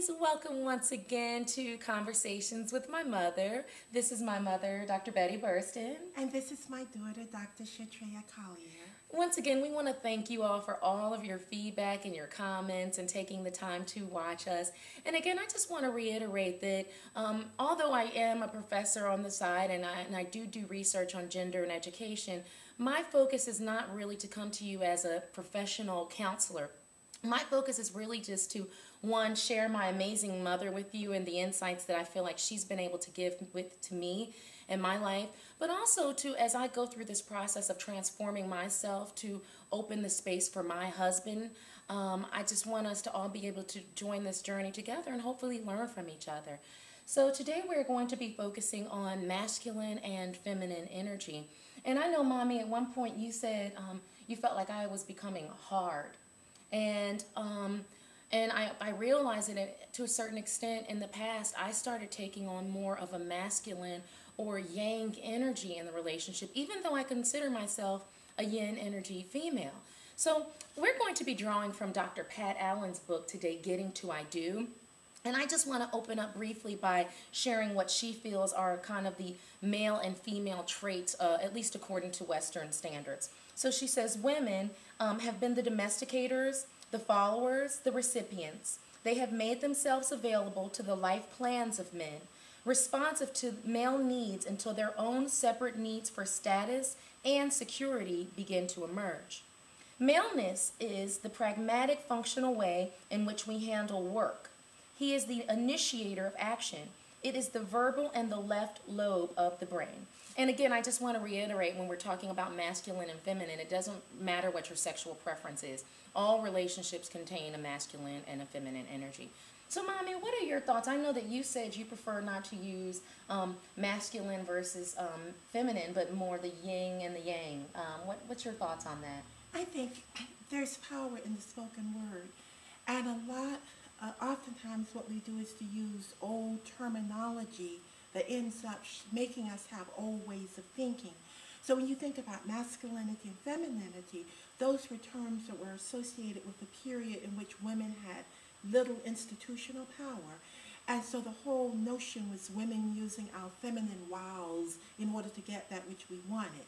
Welcome once again to Conversations with my mother. This is my mother, Dr. Betty Burston. And this is my daughter, Dr. Shatreya Collier. Once again, we want to thank you all for all of your feedback and your comments and taking the time to watch us. And again, I just want to reiterate that although I am a professor on the side and I do research on gender and education, my focus is not really to come to you as a professional counselor. My focus is really just to, one, share my amazing mother with you and the insights that I feel like she's been able to give to me in my life, but also to, as I go through this process of transforming myself to open the space for my husband, I just want us to all be able to join this journey together and hopefully learn from each other. So today we're going to be focusing on masculine and feminine energy. And I know, Mommy, at one point you said you felt like I was becoming hard. And I realized that to a certain extent in the past, I started taking on more of a masculine or yang energy in the relationship, even though I consider myself a yin energy female. So we're going to be drawing from Dr. Pat Allen's book today, Getting to I Do. And I just want to open up briefly by sharing what she feels are kind of the male and female traits, at least according to Western standards. So she says women have been the domesticators, the followers, the recipients. They have made themselves available to the life plans of men, responsive to male needs until their own separate needs for status and security begin to emerge. Maleness is the pragmatic, functional way in which we handle work. He is the initiator of action. It is the verbal and the left lobe of the brain. And again, I just want to reiterate, when we're talking about masculine and feminine, it doesn't matter what your sexual preference is. All relationships contain a masculine and a feminine energy. So, Mommy, what are your thoughts? I know that you said you prefer not to use masculine versus feminine, but more the yin and the yang. What's your thoughts on that? I think there's power in the spoken word. And oftentimes what we do is to use old terminology that ends up making us have old ways of thinking. So when you think about masculinity and femininity, those were terms that were associated with a period in which women had little institutional power. And so the whole notion was women using our feminine wiles in order to get that which we wanted.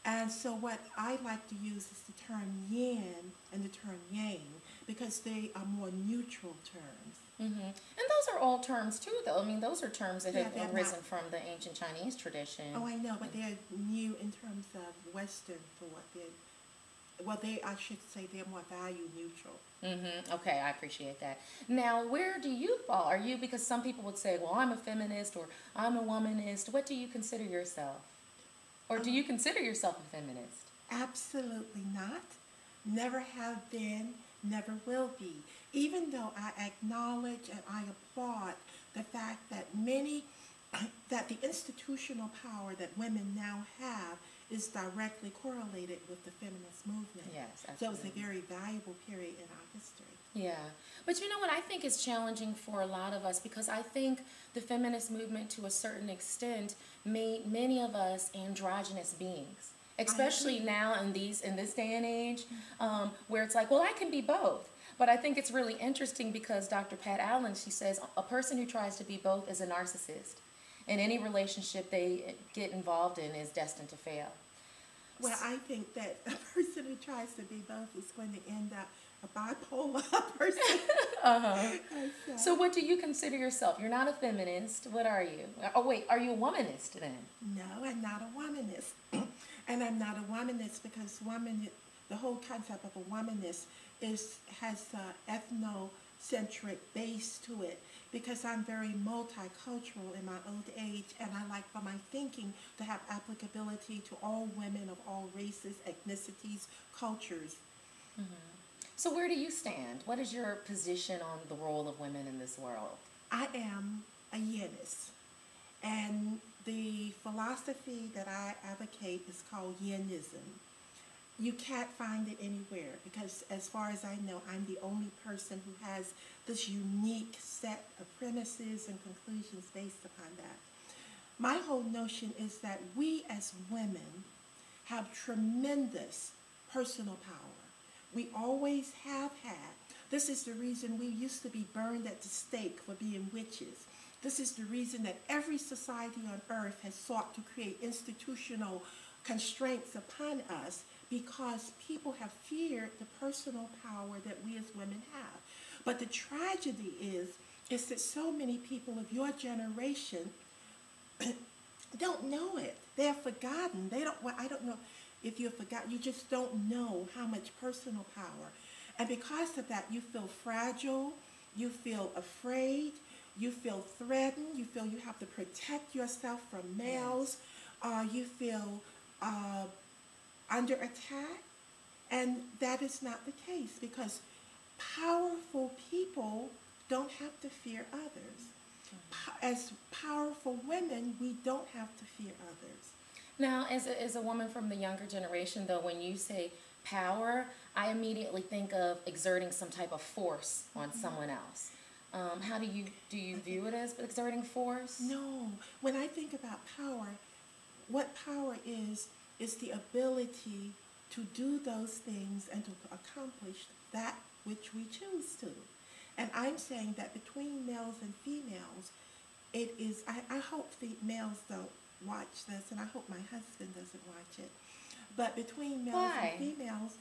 And so what I like to use is the term yin and the term yang, because they are more neutral terms. Mm-hmm. And those are all terms too, though. I mean, those are terms that have arisen from the ancient Chinese tradition. Oh, I know, but they're new in terms of Western thought. I should say they're more value neutral. Mm-hmm. Okay, I appreciate that. Now, where do you fall? Are you, because some people would say, well, I'm a feminist or I'm a womanist. What do you consider yourself? Or do you consider yourself a feminist? Absolutely not. Never have been, never will be. Even though I acknowledge and I applaud the fact that that the institutional power that women now have is directly correlated with the feminist movement. Yes, absolutely. So it's a very valuable period in our history. Yeah. But you know what I think is challenging for a lot of us, because I think the feminist movement to a certain extent made many of us androgynous beings, especially now in this day and age, where it's like, well, I can be both. But I think it's really interesting because Dr. Pat Allen, she says, a person who tries to be both is a narcissist. And any relationship they get involved in is destined to fail. Well, I think that a person who tries to be both is going to end up a bipolar person. Uh-huh. So what do you consider yourself? You're not a feminist. What are you? Oh, wait, are you a womanist then? No, I'm not a womanist. And I'm not a womanist because the whole concept of a womanist has an ethnocentric base to it, because I'm very multicultural in my old age, and I like for my thinking to have applicability to all women of all races, ethnicities, cultures. Mm-hmm. So where do you stand? What is your position on the role of women in this world? I am a Yinist, and the philosophy that I advocate is called Yinism. You can't find it anywhere because, as far as I know, I'm the only person who has this unique set of premises and conclusions based upon that. My whole notion is that we as women have tremendous personal power. We always have had. This is the reason we used to be burned at the stake for being witches. This is the reason that every society on earth has sought to create institutional constraints upon us, because people have feared the personal power that we as women have. But the tragedy is that so many people of your generation don't know it. They're forgotten. They don't. Well, I don't know if you're forgotten. You just don't know how much personal power. And because of that, you feel fragile. You feel afraid. You feel threatened. You feel you have to protect yourself from males. You feel under attack. And that is not the case, because powerful people don't have to fear others. As powerful women, we don't have to fear others. Now, as a woman from the younger generation, though, when you say power, I immediately think of exerting some type of force on someone else. How do you view it as exerting force? No. When I think about power, what power is the ability to do those things and to accomplish that which we choose to. And I'm saying that between males and females, it is, I hope the males don't watch this, and I hope my husband doesn't watch it. But between males and females,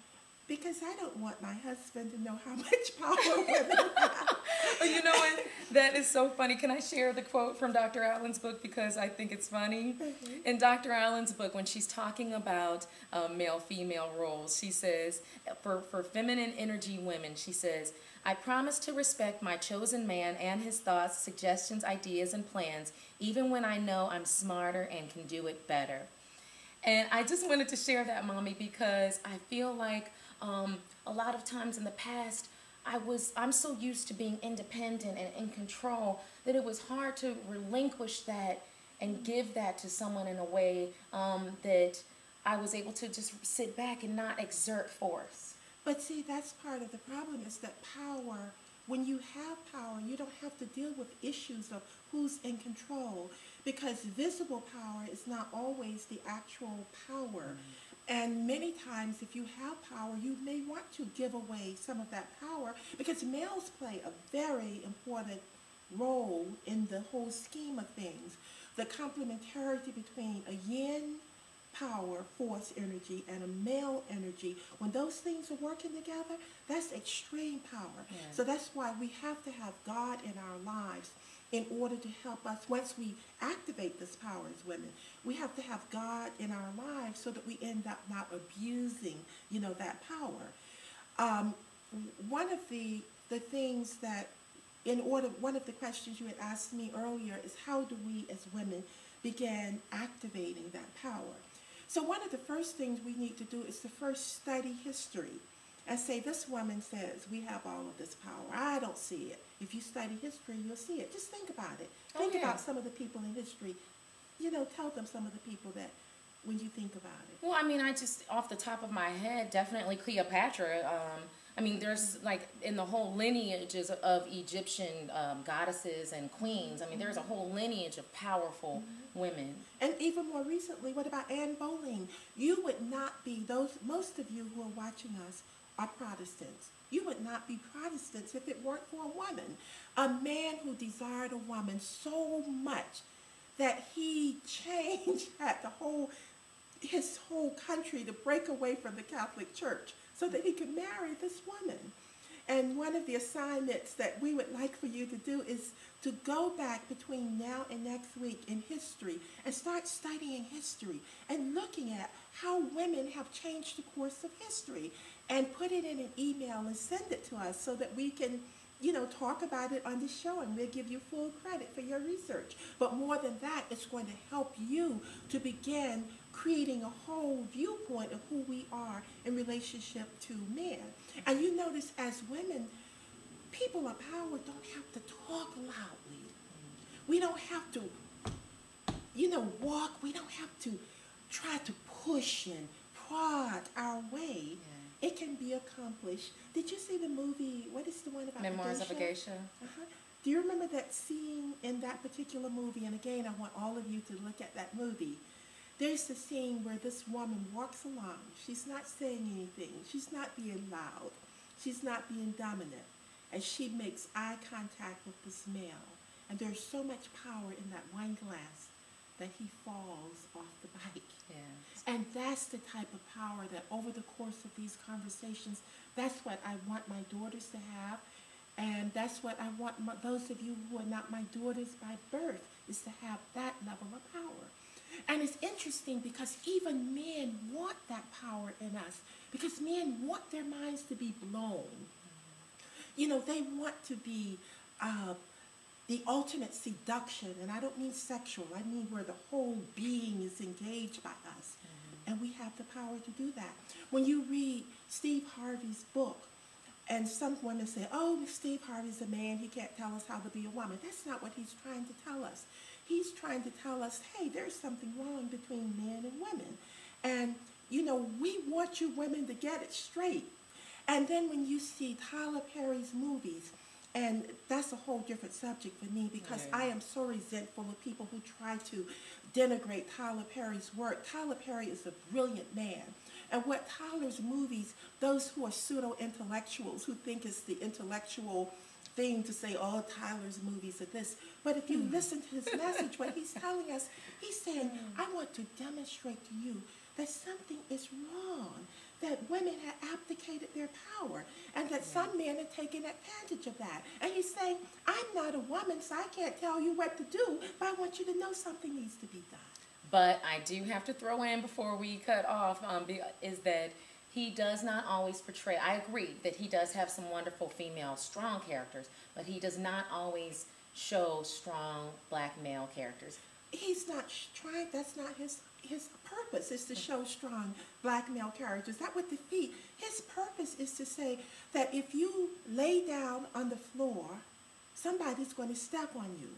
because I don't want my husband to know how much power women have. You know what? That is so funny. Can I share the quote from Dr. Allen's book, because I think it's funny? Mm-hmm. In Dr. Allen's book, when she's talking about male-female roles, she says, for feminine energy women, she says, I promise to respect my chosen man and his thoughts, suggestions, ideas, and plans, even when I know I'm smarter and can do it better. And I just wanted to share that, Mommy, because I feel like a lot of times in the past, I'm so used to being independent and in control that it was hard to relinquish that and give that to someone in a way that I was able to just sit back and not exert force. But see, that's part of the problem, is that power, when you have power, you don't have to deal with issues of who's in control, because visible power is not always the actual power. And many times, if you have power, you may want to give away some of that power, because males play a very important role in the whole scheme of things. The complementarity between a yin power, force energy, and a male energy, when those things are working together, that's extreme power. Yeah. So that's why we have to have God in our lives in order to help us. Once we activate this power as women, we have to have God in our lives so that we end up not abusing, that power. One of the things that, one of the questions you had asked me earlier is, how do we as women begin activating that power? So one of the first things we need to do is to first study history and say, this woman says we have all of this power. I don't see it. If you study history, you'll see it. Just think about it. Think about some of the people in history. Tell them some of the people that, when you think about it. Well, I mean, I just, off the top of my head, definitely Cleopatra. There's like in the whole lineages of Egyptian goddesses and queens. I mean, there's a whole lineage of powerful women. And even more recently, what about Anne Boleyn? You would not be, most of you who are watching us are Protestants. You would not be Protestants if it weren't for a woman. A man who desired a woman so much that he changed his whole country to break away from the Catholic Church so that he could marry this woman. And one of the assignments that we would like for you to do is to go back between now and next week in history and start studying history and looking at how women have changed the course of history, and put it in an email and send it to us so that we can, talk about it on the show, and we'll give you full credit for your research. But more than that, it's going to help you to begin creating a whole viewpoint of who we are in relationship to men. And you notice, as women, people of power don't have to talk loudly. We don't have to, walk. We don't have to try to push and prod our way. Yeah. It can be accomplished. Did you see the movie, what is the one about Memoirs of a Geisha? Uh-huh. Do you remember that scene in that particular movie? And again, I want all of you to look at that movie. There's the scene where this woman walks along. She's not saying anything. She's not being loud. She's not being dominant. and she makes eye contact with this male. And there's so much power in that one glance that he falls off the bike. Yes. And that's the type of power that over the course of these conversations, that's what I want my daughters to have. And that's what I want those of you who are not my daughters by birth, is to have that level of power. And it's interesting because even men want that power in us, because men want their minds to be blown. You know, they want to be the ultimate seduction, and I don't mean sexual, I mean where the whole being is engaged by us. And we have the power to do that. When you read Steve Harvey's book, and some women say, oh, Steve Harvey's a man, he can't tell us how to be a woman. That's not what he's trying to tell us. He's trying to tell us, hey, there's something wrong between men and women. And, you know, we want you women to get it straight. And then when you see Tyler Perry's movies, and that's a whole different subject for me, because I am so resentful of people who try to denigrate Tyler Perry's work. Tyler Perry is a brilliant man. And what Tyler's movies, those who are pseudo-intellectuals who think it's the intellectual thing to say, oh, Tyler's movies are this. But if you listen to his message, what he's telling us, he's saying, I want to demonstrate to you that something is wrong, that women have abdicated their power, and that some men are taking advantage of that. And he's saying, I'm not a woman, so I can't tell you what to do, but I want you to know something needs to be done. But I do have to throw in before we cut off, is that he does not always portray, I agree that he does have some wonderful female strong characters, but he does not always show strong black male characters. He's not trying, that's not his purpose, is to show strong black male characters. That would defeat. His purpose is to say that if you lay down on the floor, somebody's going to step on you.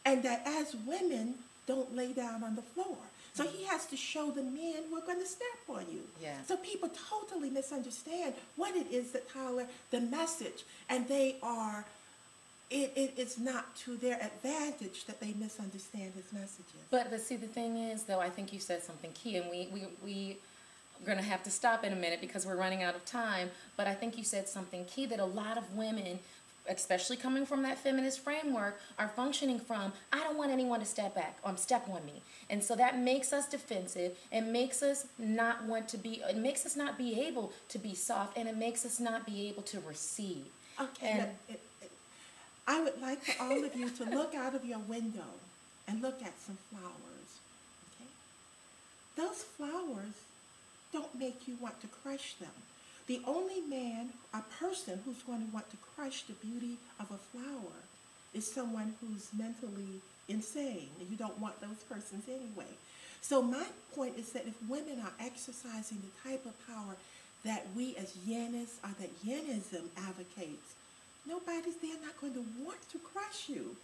And that as women, don't lay down on the floor. So he has to show the men who are going to step on you. Yeah. So people totally misunderstand what it is that Tyler, the message, and they are, it's not to their advantage that they misunderstand his messages. But see, the thing is, though, I think you said something key, and we're going to have to stop in a minute because we're running out of time, but I think you said something key that a lot of women, especially coming from that feminist framework, are functioning from, I don't want anyone to step back or step on me. And so that makes us defensive. It makes us not want to be, it makes us not be able to be soft, and it makes us not be able to receive. Okay, I would like for all of you to look out of your window and look at some flowers, okay? Those flowers don't make you want to crush them. The only man, a person who's going to want to crush the beauty of a flower is someone who's mentally insane, and you don't want those persons anyway. So my point is that if women are exercising the type of power that we as Yinists or that Yinism advocates, they're not going to want to crush you.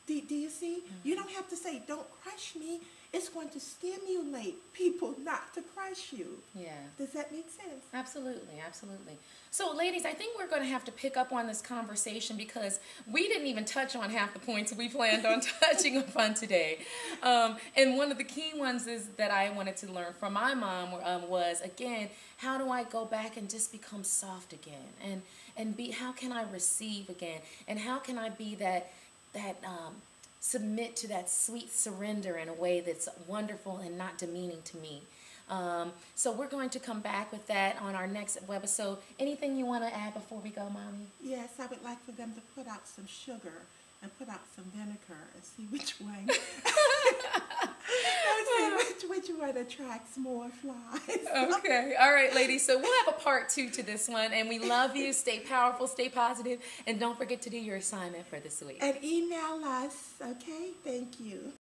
Do you see? Mm-hmm. You don't have to say, don't crush me. It's going to stimulate people not to crush you. Yeah. Does that make sense? Absolutely, absolutely. So, ladies, I think we're going to have to pick up on this conversation because we didn't even touch on half the points we planned on touching upon today. And one of the key ones is that I wanted to learn from my mom was, again, how do I go back and just become soft again? And be, how can I receive again? And how can I be that submit to that sweet surrender in a way that's wonderful and not demeaning to me. So we're going to come back with that on our next webisode. Anything you want to add before we go, Mommy? Yes, I would like for them to put out some sugar and put out some vinegar and see which one. Which one attracts more flies. Okay. All right, ladies. So we'll have a part 2 to this one. And we love you. Stay powerful. Stay positive. And don't forget to do your assignment for this week. And email us. Okay? Thank you.